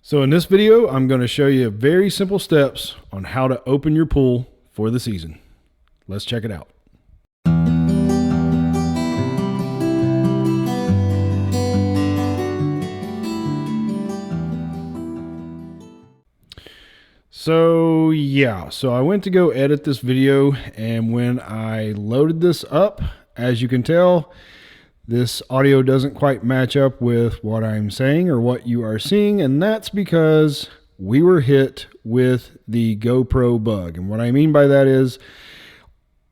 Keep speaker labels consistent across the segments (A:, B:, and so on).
A: So in this video, I'm going to show you very simple steps on how to open your pool for the season. Let's check it out. So I went to go edit this video, and when I loaded this up, as you can tell, this audio doesn't quite match up with what I'm saying or what you are seeing, and that's because we were hit with the GoPro bug. And what I mean by that is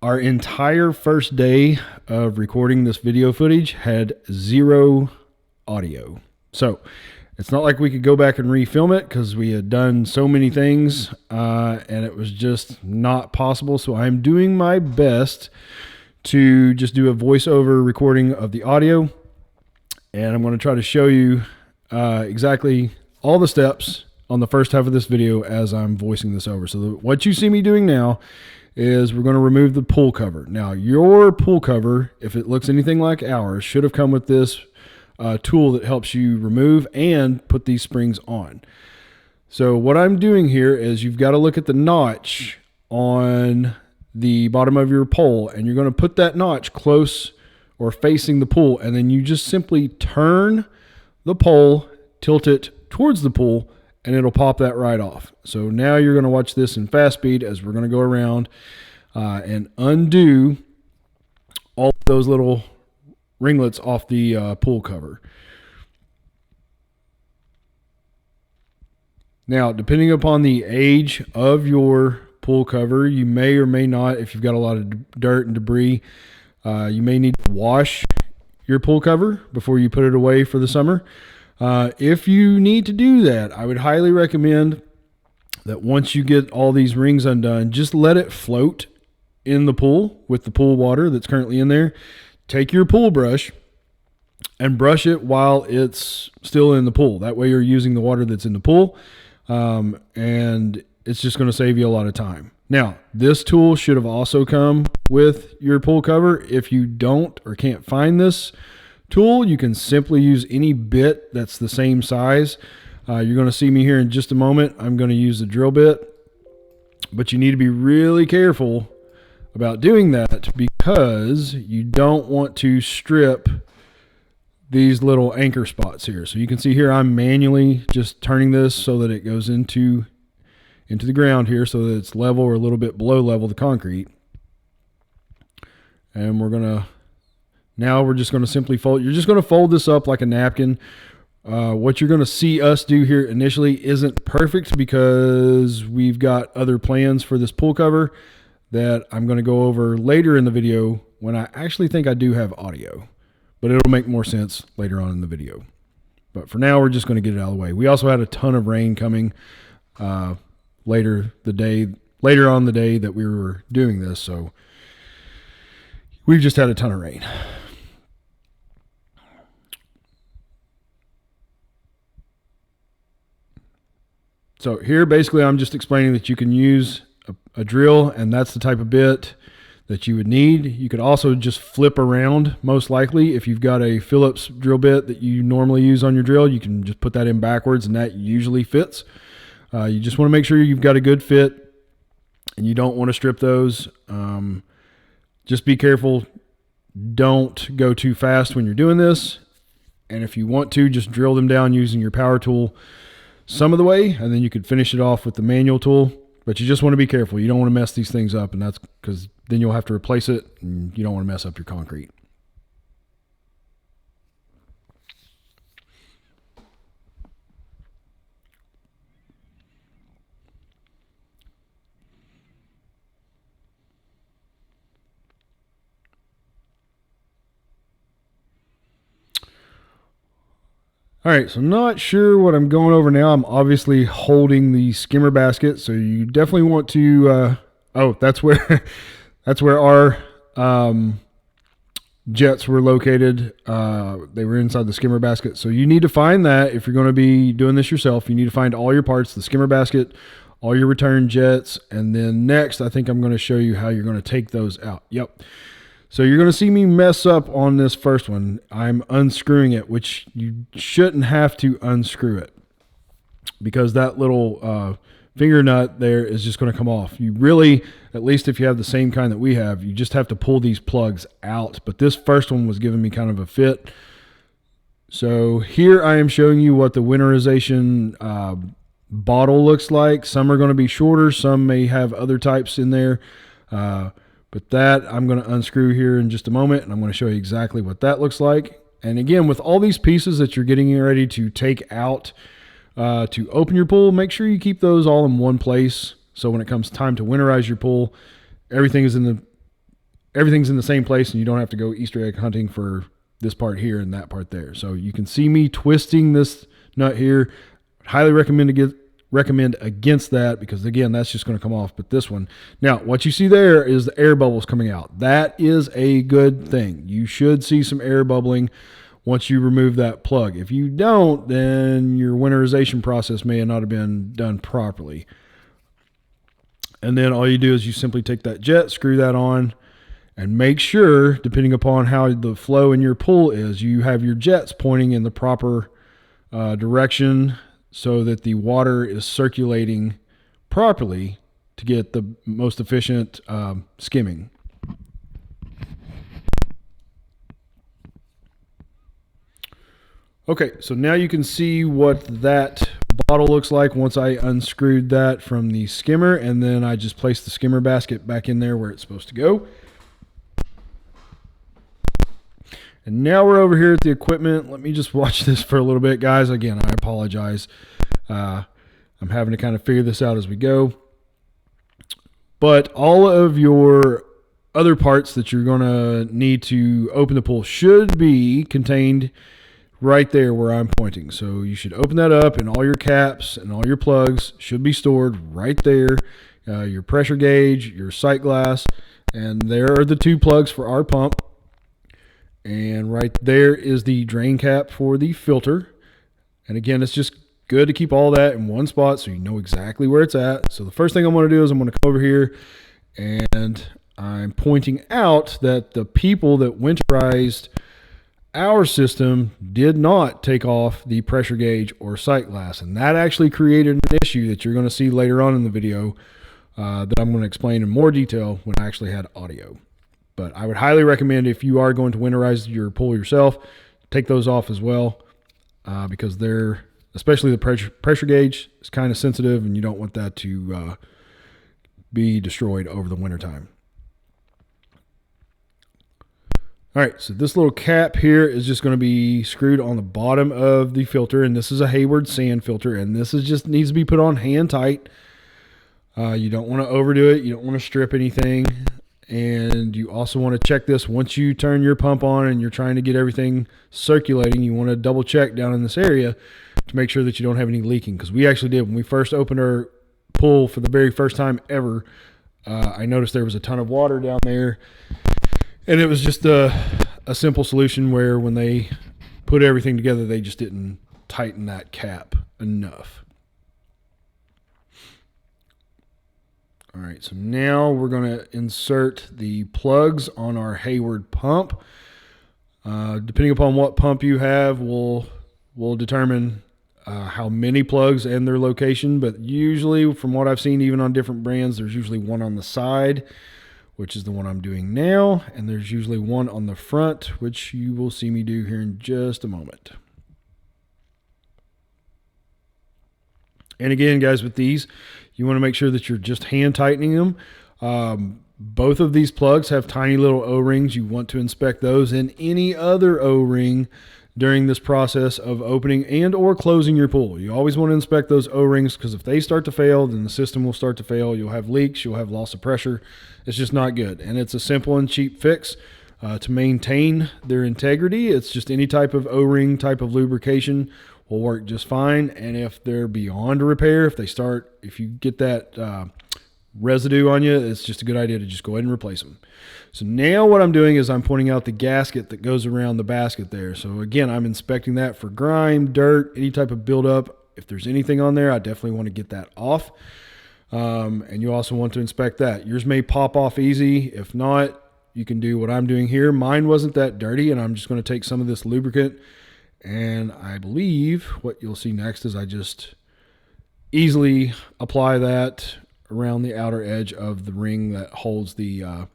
A: our entire first day of recording this video footage had zero audio. So it's not like we could go back and refilm it because we had done so many things and it was just not possible. So I'm doing my best to just do a voiceover recording of the audio, and I'm going to try to show you exactly all the steps on the first half of this video as I'm voicing this over. So what you see me doing now is we're going to remove the pool cover. Now your pool cover, if it looks anything like ours, should have come with this tool that helps you remove and put these springs on. So what I'm doing here is you've got to look at the notch on the bottom of your pole, and you're going to put that notch close or facing the pool, and then you just simply turn the pole, tilt it towards the pool, and it'll pop that right off. So now you're going to watch this in fast speed as we're going to go around and undo all of those little ringlets off the pool cover. Now, depending upon the age of your pool cover, you may or may not, if you've got a lot of dirt and debris, you may need to wash your pool cover before you put it away for the summer. If you need to do that, I would highly recommend that once you get all these rings undone, just let it float in the pool with the pool water that's currently in there. Take your pool brush and brush it while it's still in the pool. That way you're using the water that's in the pool, and it's just going to save you a lot of time. Now, this tool should have also come with your pool cover. If you don't or can't find this tool, you can simply use any bit that's the same size. You're going to see me here in just a moment. I'm going to use the drill bit, but you need to be really careful about doing that because you don't want to strip these little anchor spots here. So you can see here I'm manually just turning this so that it goes into the ground here so that it's level or a little bit below level the concrete. And we're just going to simply fold. You're just going to fold this up like a napkin. What you're going to see us do here initially isn't perfect because we've got other plans for this pool cover that I'm going to go over later in the video when I actually think I do have audio, but it'll make more sense later on in the video. But for now, we're just going to get it out of the way. We also had a ton of rain coming later on the day that we were doing this, so we've just had a ton of rain. So here basically I'm just explaining that you can use a drill, and that's the type of bit that you would need. You could also just flip around, most likely. If you've got a Phillips drill bit that you normally use on your drill, you can just put that in backwards and that usually fits. You just want to make sure you've got a good fit and you don't want to strip those. Just be careful. Don't go too fast when you're doing this. And if you want to, just drill them down using your power tool some of the way, and then you could finish it off with the manual tool. But you just want to be careful. You don't want to mess these things up, and that's because then you'll have to replace it, and you don't want to mess up your concrete. All right, so I'm not sure what I'm going over now. I'm obviously holding the skimmer basket, so you definitely want to. That's where our jets were located. They were inside the skimmer basket, so you need to find that if you're going to be doing this yourself. You need to find all your parts, the skimmer basket, all your return jets, and then next, I think I'm going to show you how you're going to take those out. Yep. So you're going to see me mess up on this first one. I'm unscrewing it, which you shouldn't have to unscrew it. because that little finger nut there is just going to come off. You really, at least if you have the same kind that we have, you just have to pull these plugs out. But this first one was giving me kind of a fit. So here I am showing you what the winterization bottle looks like. Some are going to be shorter. Some may have other types in there. But that I'm going to unscrew here in just a moment, and I'm going to show you exactly what that looks like. And again, with all these pieces that you're getting ready to take out to open your pool, make sure you keep those all in one place. So when it comes time to winterize your pool, everything's in the same place, and you don't have to go Easter egg hunting for this part here and that part there. So you can see me twisting this nut here. Highly recommend against that, because again, that's just going to come off. But this one, now what you see there is the air bubbles coming out. That is a good thing. You should see some air bubbling once you remove that plug. If you don't, then your winterization process may not have been done properly. And then all you do is you simply take that jet, screw that on, and make sure, depending upon how the flow in your pool is, you have your jets pointing in the proper direction so that the water is circulating properly to get the most efficient skimming. Okay, so now you can see what that bottle looks like once I unscrewed that from the skimmer, and then I just placed the skimmer basket back in there where it's supposed to go. And now we're over here at the equipment. Let me just watch this for a little bit, guys. Again, I apologize. I'm having to kind of figure this out as we go. But all of your other parts that you're going to need to open the pool should be contained right there where I'm pointing. So you should open that up, and all your caps and all your plugs should be stored right there. Your pressure gauge, your sight glass, and there are the two plugs for our pump. And right there is the drain cap for the filter. And again, it's just good to keep all that in one spot so you know exactly where it's at. So the first thing I'm going to do is I'm going to come over here, and I'm pointing out that the people that winterized our system did not take off the pressure gauge or sight glass. And that actually created an issue that you're going to see later on in the video that I'm going to explain in more detail when I actually had audio. But I would highly recommend, if you are going to winterize your pool yourself, take those off as well, because they're, especially the pressure gauge, is kind of sensitive, and you don't want that to be destroyed over the wintertime. All right, so this little cap here is just going to be screwed on the bottom of the filter, and this is a Hayward sand filter, and this is just needs to be put on hand tight. You don't want to overdo it. You don't want to strip anything. And you also want to check this once you turn your pump on and you're trying to get everything circulating. You want to double check down in this area to make sure that you don't have any leaking, because we actually did when we first opened our pool for the very first time ever. I noticed there was a ton of water down there, and it was just a simple solution where when they put everything together, they just didn't tighten that cap enough. All right, so now we're going to insert the plugs on our Hayward pump. Depending upon what pump you have, will determine how many plugs and their location. But usually, from what I've seen, even on different brands, there's usually one on the side, which is the one I'm doing now. And there's usually one on the front, which you will see me do here in just a moment. And again, guys, with these, you want to make sure that you're just hand tightening them. Both of these plugs have tiny little O-rings. You want to inspect those and any other O-ring during this process of opening and or closing your pool. You always want to inspect those O-rings, because if they start to fail, then the system will start to fail. You'll have leaks. You'll have loss of pressure. It's just not good. And it's a simple and cheap fix to maintain their integrity. It's just any type of O-ring type of lubrication will work just fine. And if they're beyond repair, if you get that residue on you, it's just a good idea to just go ahead and replace them. So now what I'm doing is I'm pointing out the gasket that goes around the basket there. So again, I'm inspecting that for grime, dirt, any type of buildup. If there's anything on there, I definitely want to get that off. And you also want to inspect that. Yours may pop off easy. If not, you can do what I'm doing here. Mine wasn't that dirty, and I'm just going to take some of this lubricant. And I believe what you'll see next is I just easily apply that around the outer edge of the ring that holds the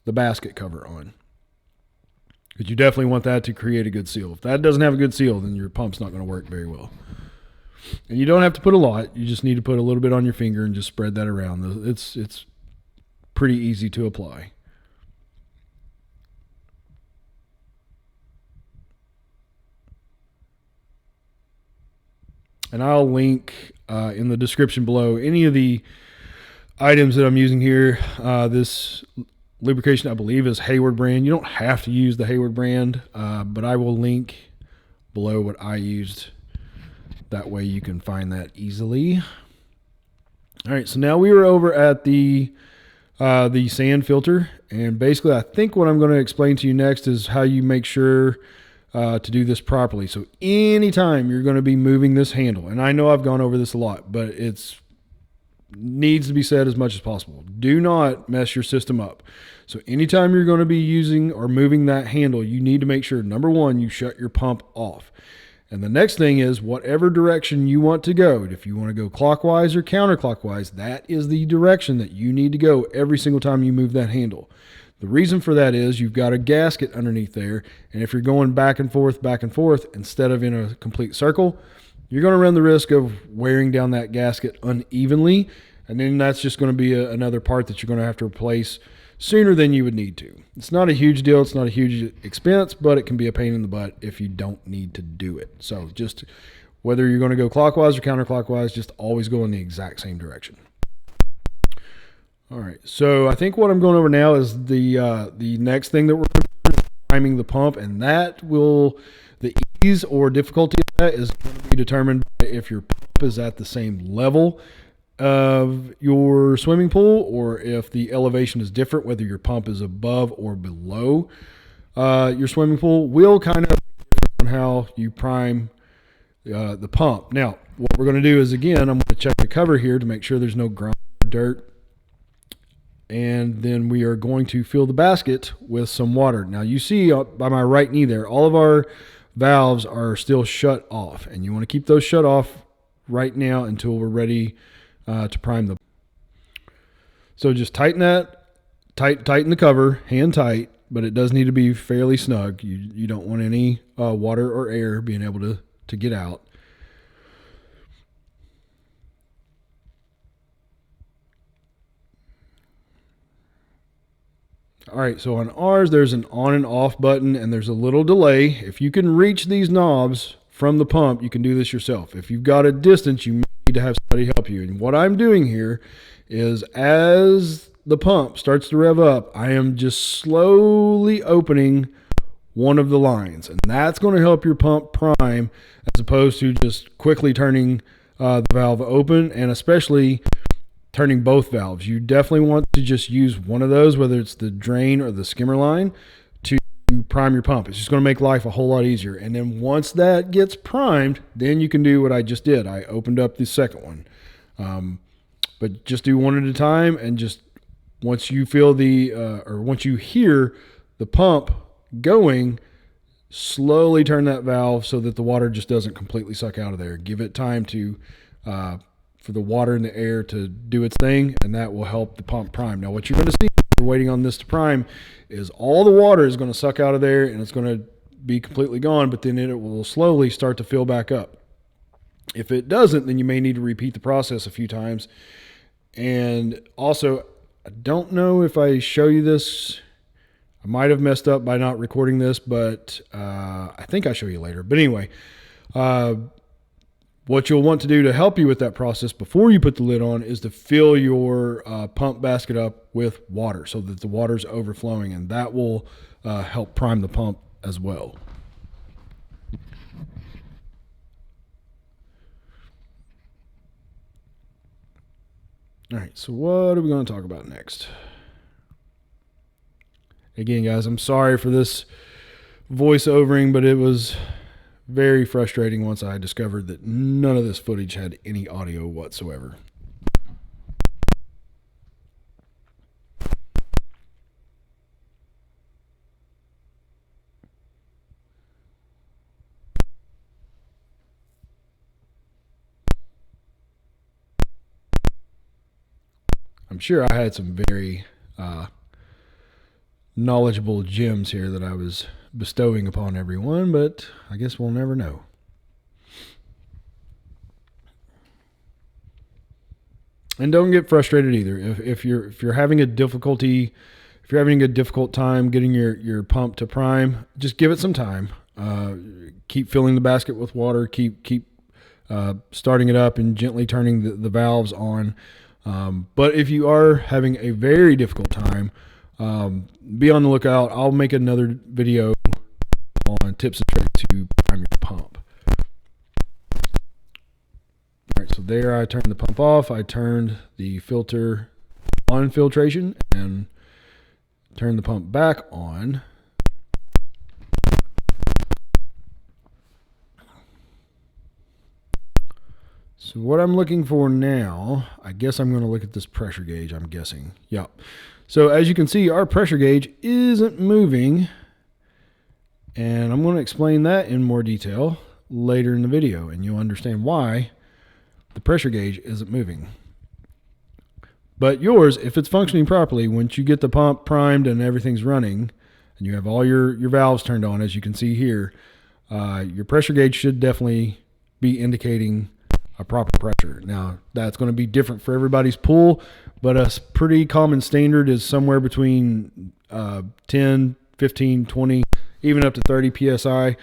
A: basket cover on. But you definitely want that to create a good seal. If that doesn't have a good seal, then your pump's not going to work very well. And you don't have to put a lot. You just need to put a little bit on your finger and just spread that around. It's pretty easy to apply. And I'll link in the description below any of the items that I'm using here. This lubrication, I believe, is Hayward brand. You don't have to use the Hayward brand, but I will link below what I used. That way you can find that easily. All right, so now we are over at the sand filter, and basically I think what I'm going to explain to you next is how you make sure to do this properly. So anytime you're going to be moving this handle, and I know I've gone over this a lot, but it's needs to be said as much as possible. Do not mess your system up. So anytime you're going to be using or moving that handle, you need to make sure, number one, you shut your pump off. And the next thing is whatever direction you want to go. If you want to go clockwise or counterclockwise, that is the direction that you need to go every single time you move that handle. The reason for that is you've got a gasket underneath there, and if you're going back and forth, instead of in a complete circle, you're going to run the risk of wearing down that gasket unevenly, and then that's just going to be another part that you're going to have to replace sooner than you would need to. It's not a huge deal. It's not a huge expense, but it can be a pain in the butt if you don't need to do it. So just whether you're going to go clockwise or counterclockwise, just always go in the exact same direction. All right, so I think what I'm going over now is the next thing that we're priming the pump, and that will, the ease or difficulty of that is going to be determined by if your pump is at the same level of your swimming pool or if the elevation is different, whether your pump is above or below your swimming pool will kind of on how you prime the pump. Now, what we're going to do is, again, I'm going to check the cover here to make sure there's no grime or dirt. And then we are going to fill the basket with some water. Now you see by my right knee there, all of our valves are still shut off, and you want to keep those shut off right now until we're ready to prime them. So just tighten that, tighten the cover, hand tight, but it does need to be fairly snug. You don't want any water or air being able to get out. All right, so on ours, there's an on and off button, and there's a little delay. If you can reach these knobs from the pump, you can do this yourself. If you've got a distance, you need to have somebody help you. And what I'm doing here is as the pump starts to rev up, I am just slowly opening one of the lines. And that's going to help your pump prime as opposed to just quickly turning the valve open, and especially turning both valves. You definitely want to just use one of those, whether it's the drain or the skimmer line, to prime your pump. It's just going to make life a whole lot easier. And then once that gets primed, then you can do what I just did. I opened up the second one. But just do one at a time, and just once you feel once you hear the pump going, slowly turn that valve so that the water just doesn't completely suck out of there. Give it time to for the water and the air to do its thing, and that will help the pump prime. Now, what you're going to see when you're waiting on this to prime is all the water is going to suck out of there, and it's going to be completely gone, but then it will slowly start to fill back up. If it doesn't, then you may need to repeat the process a few times. And also, I don't know if I show you this. I might have messed up by not recording this, but I think I'll show you later. But anyway, what you'll want to do to help you with that process before you put the lid on is to fill your pump basket up with water so that the water's overflowing, and that will help prime the pump as well. All right, so what are we going to talk about next? Again, guys, I'm sorry for this voiceovering, but it was very frustrating once I discovered that none of this footage had any audio whatsoever. I'm sure I had some very knowledgeable gems here that I was bestowing upon everyone, but I guess we'll never know. And don't get frustrated either. If you're having a difficult time getting your pump to prime, just give it some time. Keep filling the basket with water. Keep starting it up and gently turning the valves on. But if you are having a very difficult time, be on the lookout. I'll make another video on tips and tricks to prime your pump. All right, so there I turned the pump off. I turned the filter on filtration and turned the pump back on. So what I'm looking for now, I guess I'm going to look at this pressure gauge, I'm guessing. Yeah. So as you can see, our pressure gauge isn't moving, and I'm going to explain that in more detail later in the video, and you'll understand why the pressure gauge isn't moving. But yours, if it's functioning properly, once you get the pump primed and everything's running, and you have all your valves turned on, as you can see here, your pressure gauge should definitely be indicating a proper pressure. Now, that's going to be different for everybody's pool, but a pretty common standard is somewhere between 10, 15, 20, even up to 30 psi.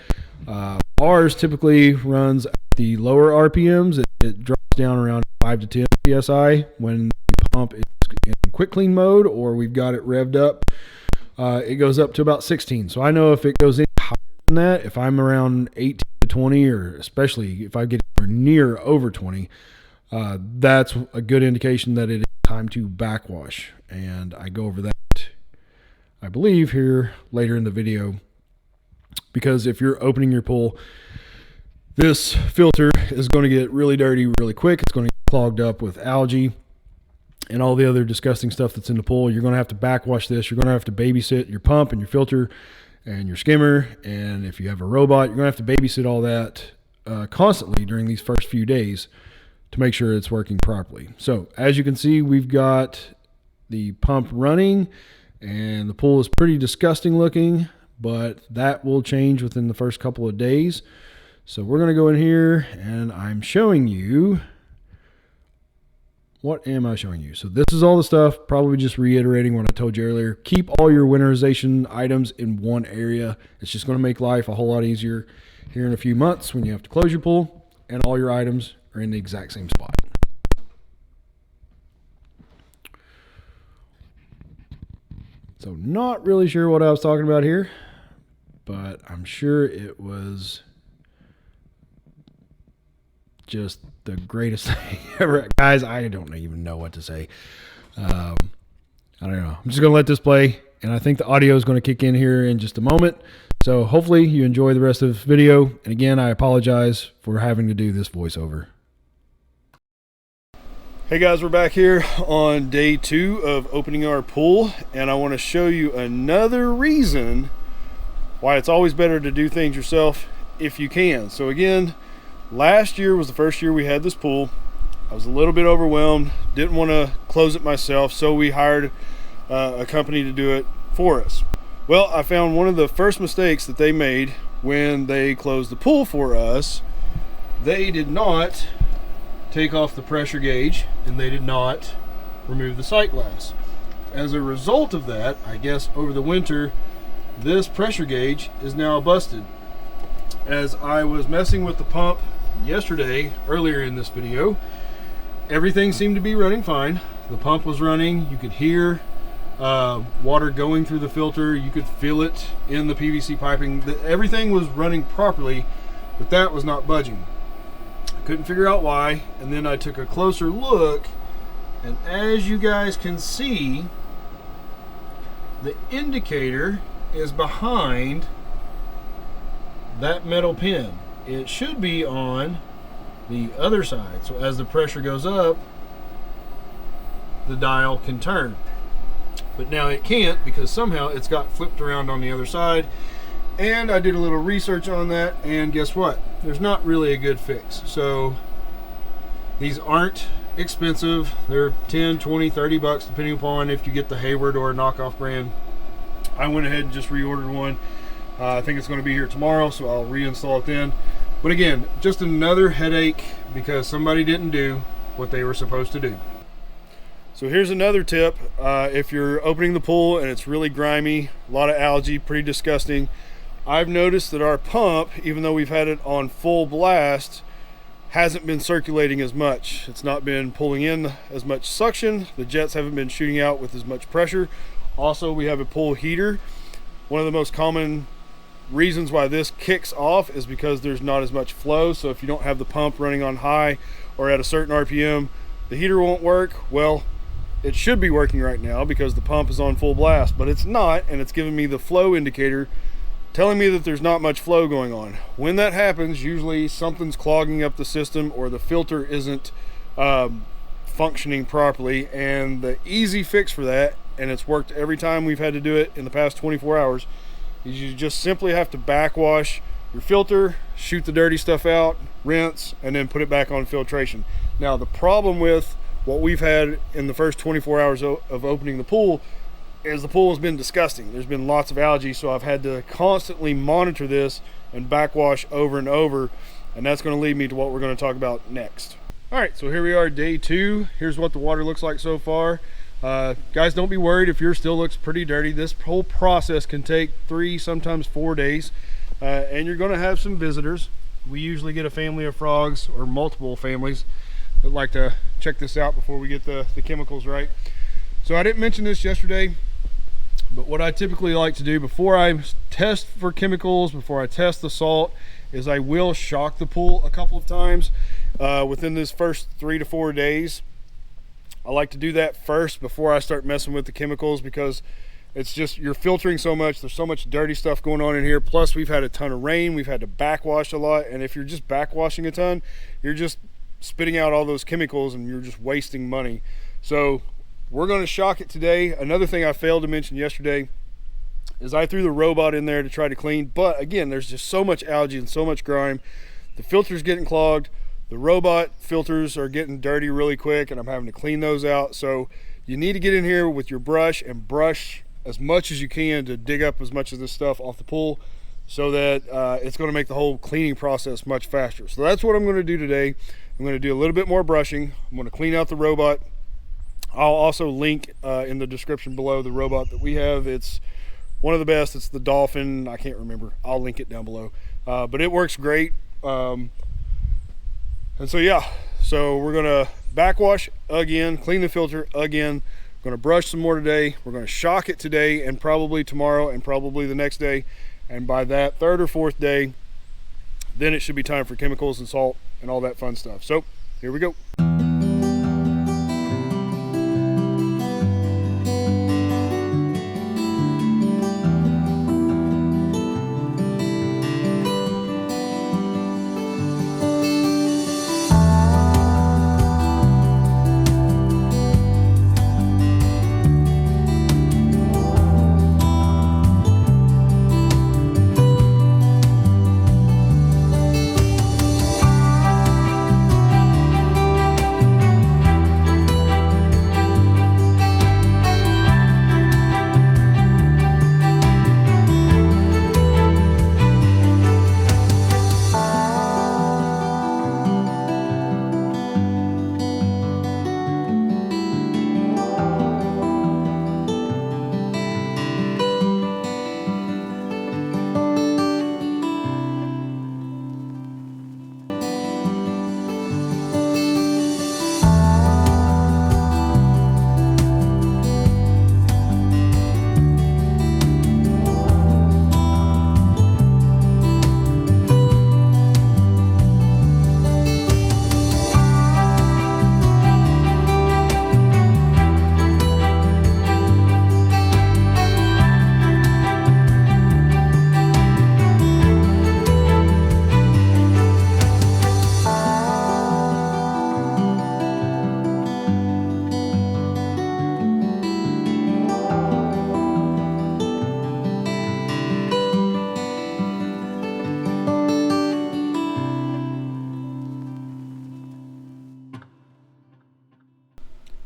A: Ours typically runs at the lower RPMs. It drops down around 5 to 10 psi when the pump is in quick clean mode, or we've got it revved up. It goes up to about 16. So I know if it goes any higher than that, if I'm around 18 to 20, or especially if I get near over 20, that's a good indication that it is time to backwash. And I go over that, I believe, here later in the video, because if you're opening your pool, this filter is going to get really dirty really quick. It's going to get clogged up with algae and all the other disgusting stuff that's in the pool. You're going to have to backwash this. You're going to have to babysit your pump and your filter and your skimmer. And if you have a robot, you're going to have to babysit all that constantly during these first few days to make sure it's working properly. So as you can see, we've got the pump running and the pool is pretty disgusting looking, but that will change within the first couple of days. So we're going to go in here and I'm showing you, what am I showing you? So this is all the stuff, probably just reiterating what I told you earlier. Keep all your winterization items in one area. It's just going to make life a whole lot easier here in a few months when you have to close your pool and all your items are in the exact same spot. So not really sure what I was talking about here, but I'm sure it was just the greatest thing ever. Guys, I don't even know what to say. I don't know. I'm just going to let this play, and I think the audio is going to kick in here in just a moment. So hopefully you enjoy the rest of this video. And again, I apologize for having to do this voiceover. Hey guys, we're back here on day 2 of opening our pool, and I want to show you another reason why it's always better to do things yourself if you can. So again, last year was the first year we had this pool. I was a little bit overwhelmed, didn't want to close it myself, so we hired a company to do it for us. Well, I found one of the first mistakes that they made when they closed the pool for us. They did not take off the pressure gauge and they did not remove the sight glass. As a result of that, I guess over the winter, this pressure gauge is now busted. As I was messing with the pump yesterday, earlier in this video, everything seemed to be running fine. The pump was running. You could hear water going through the filter. You could feel it in the PVC piping. Everything was running properly, but that was not budging. I couldn't figure out why, and then I took a closer look, and as you guys can see, the indicator is behind that metal pin. It should be on the other side, so as the pressure goes up, the dial can turn. But now it can't because somehow it's got flipped around on the other side. And I did a little research on that, and guess what? There's not really a good fix. So these aren't expensive. They're 10, 20, 30 bucks depending upon if you get the Hayward or a knockoff brand. I went ahead and just reordered one. I think it's going to be here tomorrow, so I'll reinstall it then. But again, just another headache because somebody didn't do what they were supposed to do. So here's another tip. If you're opening the pool and it's really grimy, a lot of algae, pretty disgusting, I've noticed that our pump, even though we've had it on full blast, hasn't been circulating as much. It's not been pulling in as much suction. The jets haven't been shooting out with as much pressure. Also, we have a pool heater. One of the most common reasons why this kicks off is because there's not as much flow. So if you don't have the pump running on high or at a certain RPM, the heater won't work. Well, it should be working right now because the pump is on full blast, but it's not, and it's giving me the flow indicator telling me that there's not much flow going on. When that happens, usually something's clogging up the system or the filter isn't functioning properly. And the easy fix for that, and it's worked every time we've had to do it in the past 24 hours, is you just simply have to backwash your filter, shoot the dirty stuff out, rinse, and then put it back on filtration. Now, the problem with what we've had in the first 24 hours of opening the pool is the pool has been disgusting. There's been lots of algae, so I've had to constantly monitor this and backwash over and over, and that's going to lead me to what we're going to talk about next. All right, so here we are, day 2. Here's what the water looks like so far. Guys, don't be worried if yours still looks pretty dirty. This whole process can take 3, sometimes 4 days, and you're going to have some visitors. We usually get a family of frogs or multiple families that like to check this out before we get the chemicals right. So I didn't mention this yesterday, but what I typically like to do before I test for chemicals, before I test the salt, is I will shock the pool a couple of times within this first 3 to 4 days. I like to do that first before I start messing with the chemicals because it's just, you're filtering so much, there's so much dirty stuff going on in here. Plus we've had a ton of rain, we've had to backwash a lot, and if you're just backwashing a ton, you're just spitting out all those chemicals and you're just wasting money. So we're going to shock it today. Another thing I failed to mention yesterday is I threw the robot in there to try to clean, but again, there's just so much algae and so much grime. The filter's getting clogged. The robot filters are getting dirty really quick, and I'm having to clean those out. So you need to get in here with your brush and brush as much as you can to dig up as much of this stuff off the pool so that it's going to make the whole cleaning process much faster. So that's what I'm going to do today. I'm going to do a little bit more brushing. I'm going to clean out the robot. I'll also link in the description below the robot that we have. It's one of the best. It's the Dolphin. I can't remember. I'll link it down below. But it works great. And so yeah, so we're gonna backwash again, clean the filter again. We're gonna brush some more today. We're gonna shock it today and probably tomorrow and probably the next day. And by that 3rd or 4th day, then it should be time for chemicals and salt and all that fun stuff. So here we go.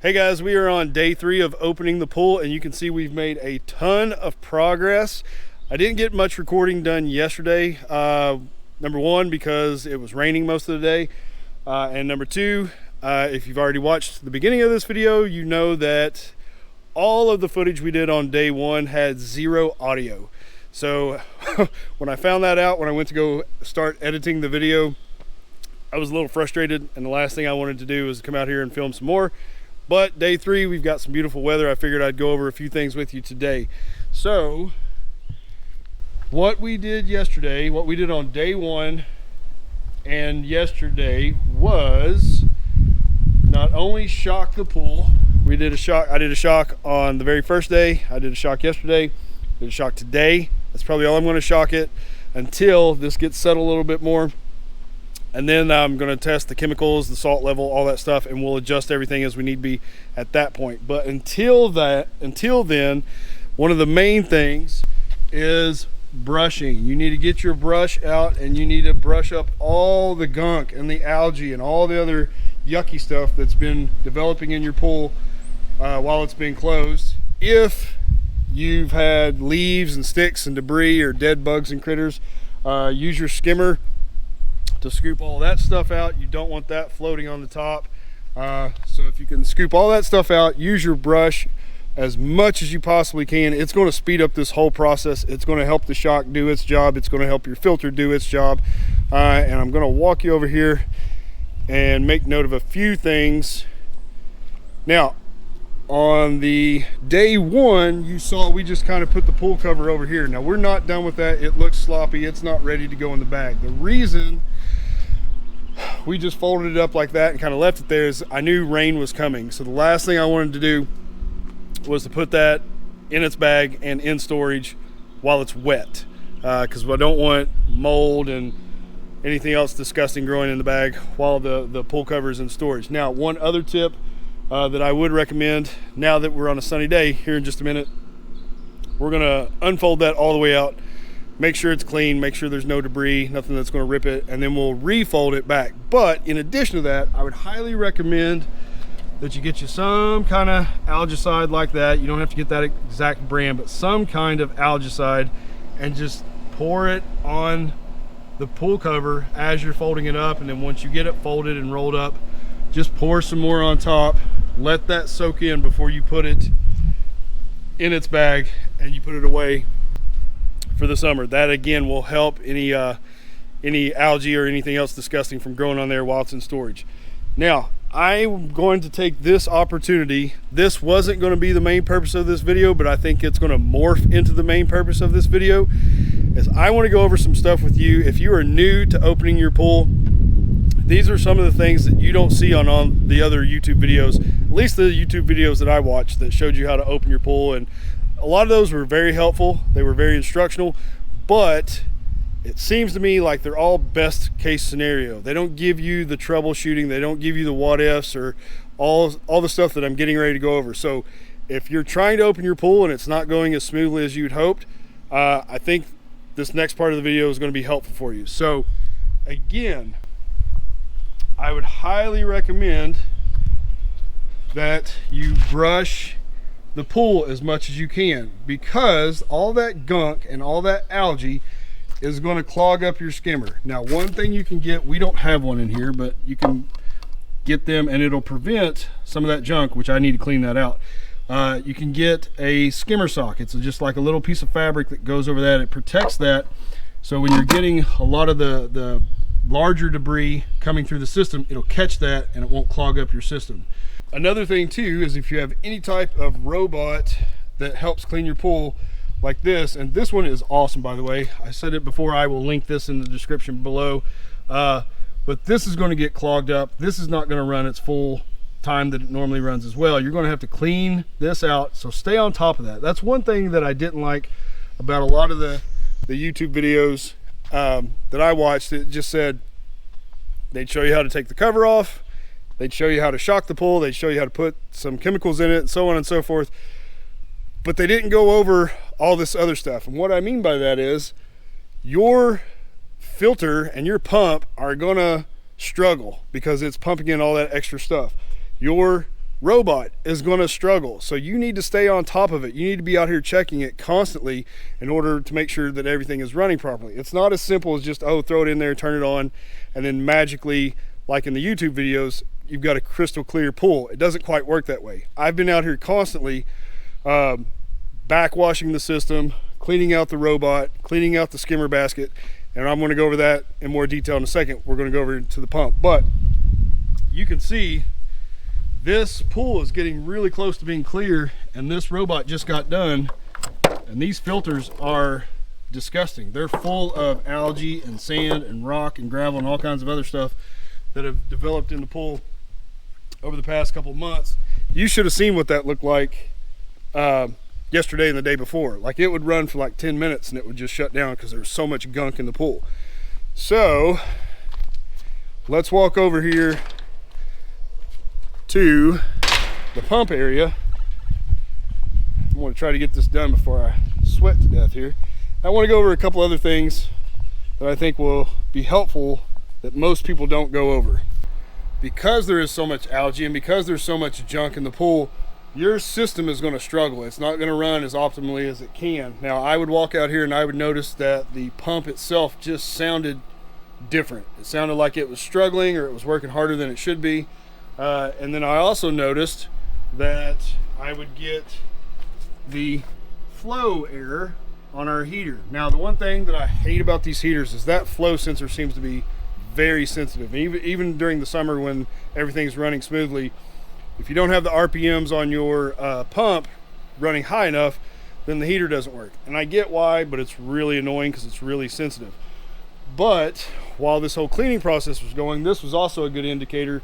A: Hey guys, we are on day 3 of opening the pool, and you can see we've made a ton of progress. I didn't get much recording done yesterday. Number one, because it was raining most of the day. And number two, if you've already watched the beginning of this video, you know that all of the footage we did on day 1 had 0 audio. So when I found that out, when I went to go start editing the video, I was a little frustrated, and the last thing I wanted to do was come out here and film some more. But day 3, we've got some beautiful weather. I figured I'd go over a few things with you today. So what we did yesterday, what we did on day 1 and yesterday, was not only shock the pool. We did a shock. I did a shock on the very first day. I did a shock yesterday. Did a shock today. That's probably all I'm going to shock it until this gets settled a little bit more. And then I'm going to test the chemicals, the salt level, all that stuff, and we'll adjust everything as we need be at that point. But until then, one of the main things is brushing. You need to get your brush out, and you need to brush up all the gunk and the algae and all the other yucky stuff that's been developing in your pool while it's been closed. If you've had leaves and sticks and debris or dead bugs and critters, use your skimmer to scoop all that stuff out. You don't want that floating on the top. So if you can scoop all that stuff out, use your brush as much as you possibly can. It's going to speed up this whole process. It's going to help the shock do its job. It's going to help your filter do its job. And I'm going to walk you over here and make note of a few things. Now, on the day 1, you saw we just kind of put the pool cover over here. Now, we're not done with that. It looks sloppy. It's not ready to go in the bag. The reason we just folded it up like that and kind of left it there is I knew rain was coming. So the last thing I wanted to do was to put that in its bag and in storage while it's wet, because I don't want mold and anything else disgusting growing in the bag while the pool cover is in storage. Now, one other tip that I would recommend, now that we're on a sunny day here in just a minute, we're gonna unfold that all the way out, make sure it's clean, make sure there's no debris, nothing that's going to rip it, and then we'll refold it back. But in addition to that, I would highly recommend that you get you some kind of algicide like that. You don't have to get that exact brand, but some kind of algicide, and just pour it on the pool cover as you're folding it up. And then once you get it folded and rolled up, just pour some more on top. Let that soak in before you put it in its bag and you put it away for the summer. That again will help any algae or anything else disgusting from growing on there while it's in storage. Now, I'm going to take this opportunity. This wasn't going to be the main purpose of this video, but I think it's going to morph into the main purpose of this video. Is I want to go over some stuff with you. If you are new to opening your pool, these are some of the things that you don't see on the other YouTube videos, at least the YouTube videos that I watched that showed you how to open your pool. And a lot of those were very helpful. They were very instructional, but it seems to me like they're all best case scenario. They don't give you the troubleshooting. They don't give you the what ifs or all the stuff that I'm getting ready to go over. So if you're trying to open your pool and it's not going as smoothly as you'd hoped, I think this next part of the video is going to be helpful for you. So again, I would highly recommend that you brush the pool as much as you can, because all that gunk and all that algae is going to clog up your skimmer. Now, one thing you can get, we don't have one in here, but you can get them and it'll prevent some of that junk, which I need to clean that out. You can get a skimmer sock. It's just like a little piece of fabric that goes over that. It protects that, so when you're getting a lot of the larger debris coming through the system, it'll catch that and it won't clog up your system. Another thing too is if you have any type of robot that helps clean your pool like this, and this one is awesome, by the way. I said it before, I will link this in the description below, but this is going to get clogged up. This is not going to run its full time that it normally runs as well. You're going to have to clean this out, so stay on top of that. That's one thing that I didn't like about a lot of the YouTube videos that I watched. It just said they'd show you how to take the cover off, they'd show you how to shock the pool, they'd show you how to put some chemicals in it, and so on and so forth, but they didn't go over all this other stuff. And what I mean by that is your filter and your pump are gonna struggle because it's pumping in all that extra stuff. Your robot is going to struggle. So you need to stay on top of it. You need to be out here checking it constantly in order to make sure that everything is running properly. It's not as simple as just, oh, throw it in there, turn it on, and then magically, like in the YouTube videos, you've got a crystal clear pool. It doesn't quite work that way. I've been out here constantly backwashing the system, cleaning out the robot, cleaning out the skimmer basket, and I'm going to go over that in more detail in a second. We're going to go over to the pump, but you can see this pool is getting really close to being clear, and this robot just got done, and these filters are disgusting. They're full of algae and sand and rock and gravel and all kinds of other stuff that have developed in the pool over the past couple of months. You should have seen what that looked like yesterday and the day before. Like, it would run for like 10 minutes and it would just shut down because there was so much gunk in the pool. So let's walk over here to the pump area. I want to try to get this done before I sweat to death here. I want to go over a couple other things that I think will be helpful that most people don't go over. Because there is so much algae and because there's so much junk in the pool, your system is going to struggle. It's not going to run as optimally as it can. Now, I would walk out here and I would notice that the pump itself just sounded different. It sounded like it was struggling or it was working harder than it should be. And then I also noticed that I would get the flow error on our heater. Now, the one thing that I hate about these heaters is that flow sensor seems to be very sensitive. Even during the summer when everything's running smoothly, if you don't have the RPMs on your pump running high enough, then the heater doesn't work. And I get why, but it's really annoying because it's really sensitive. But while this whole cleaning process was going, this was also a good indicator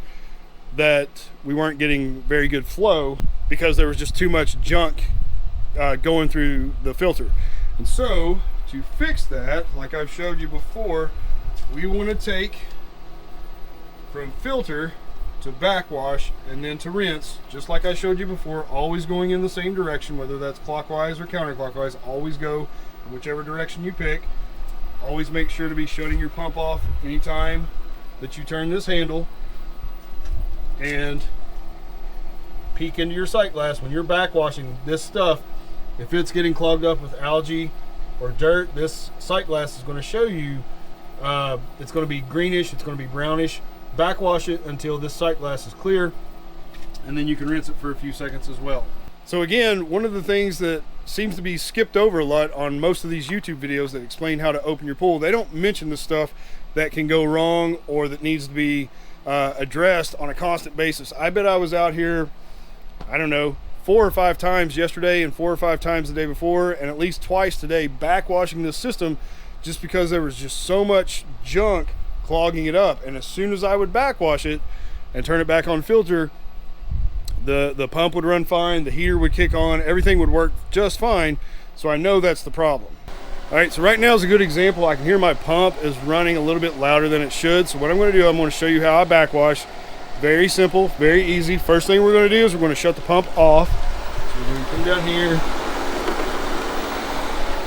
A: that we weren't getting very good flow because there was just too much junk going through the filter. And so to fix that, like I've showed you before, we want to take from filter to backwash and then to rinse, just like I showed you before, always going in the same direction, whether that's clockwise or counterclockwise. Always go in whichever direction you pick. Always make sure to be shutting your pump off anytime that you turn this handle, and peek into your sight glass when you're backwashing this stuff. If it's getting clogged up with algae or dirt, this sight glass is going to show you it's going to be greenish, it's going to be brownish. Backwash it until this sight glass is clear, and then you can rinse it for a few seconds as well. So again, one of the things that seems to be skipped over a lot on most of these YouTube videos that explain how to open your pool, they don't mention the stuff that can go wrong or that needs to be addressed on a constant basis. I bet I was out here, I don't know, 4 or 5 times yesterday and 4 or 5 times the day before, and at least twice today, backwashing this system just because there was just so much junk clogging it up. And as soon as I would backwash it and turn it back on filter, the pump would run fine, the heater would kick on, everything would work just fine. So I know that's the problem. All right, so right now is a good example. I can hear my pump is running a little bit louder than it should. So what I'm going to do, I'm going to show you how I backwash. Very simple, very easy. First thing we're going to do is we're going to shut the pump off. So we're going to come down here,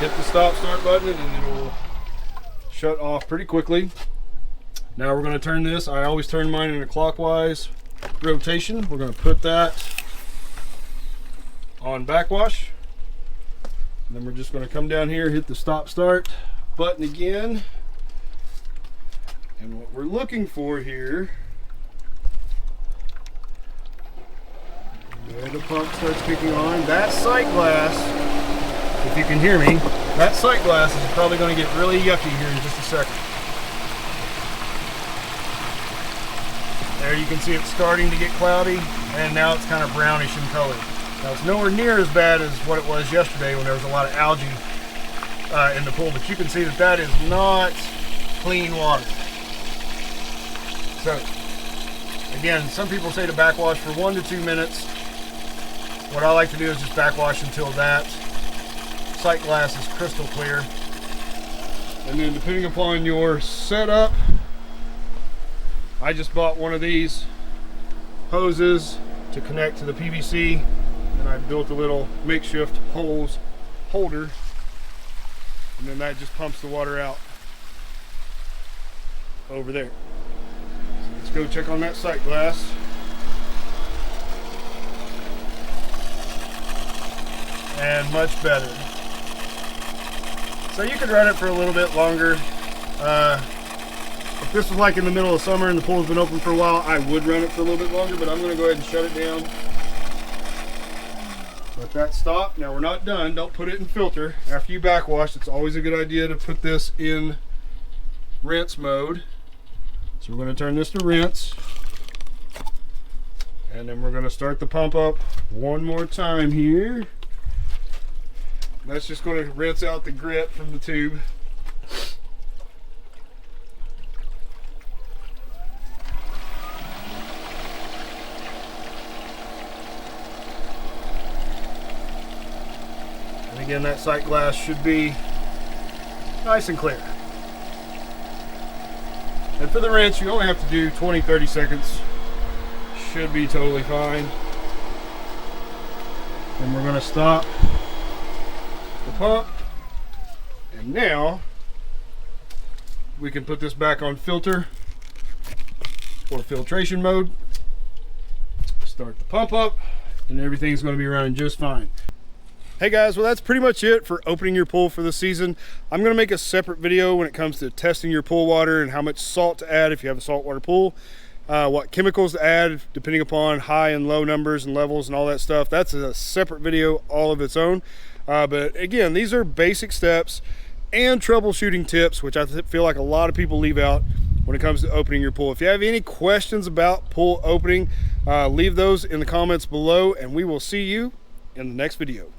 A: hit the stop start button, and then it will shut off pretty quickly. Now we're going to turn this. I always turn mine in a clockwise rotation. We're going to put that on backwash. And then we're just going to come down here, hit the stop start button again. And what we're looking for here, there the pump starts kicking on. That sight glass, if you can hear me, that sight glass is probably going to get really yucky here in just a second. There you can see it's starting to get cloudy, and now it's kind of brownish in color. Now it's nowhere near as bad as what it was yesterday when there was a lot of algae in the pool, but you can see that that is not clean water. So again, some people say to backwash for 1 to 2 minutes. What I like to do is just backwash until that sight glass is crystal clear. And then depending upon your setup, I just bought one of these hoses to connect to the PVC, and I built a little makeshift hose holder, and then that just pumps the water out over there. So let's go check on that sight glass. and much better. So you could run it for a little bit longer. If this was like in the middle of summer and the pool's been open for a while, I would run it for a little bit longer, but I'm going to go ahead and shut it down. Let that stop. Now we're not done. Don't put it in filter. After you backwash, it's always a good idea to put this in rinse mode. So we're going to turn this to rinse. And then we're going to start the pump up one more time here. That's just going to rinse out the grit from the tube. And again, that sight glass should be nice and clear. And for the rinse, you only have to do 20-30 seconds. Should be totally fine. And we're going to stop the pump. And now we can put this back on filter or filtration mode. Start the pump up and everything's going to be running just fine. Hey guys, well that's pretty much it for opening your pool for the season. I'm going to make a separate video when it comes to testing your pool water and how much salt to add if you have a saltwater pool. What chemicals to add depending upon high and low numbers and levels and all that stuff. That's a separate video all of its own. But again, these are basic steps and troubleshooting tips, which I feel like a lot of people leave out when it comes to opening your pool. If you have any questions about pool opening, leave those in the comments below and we will see you in the next video.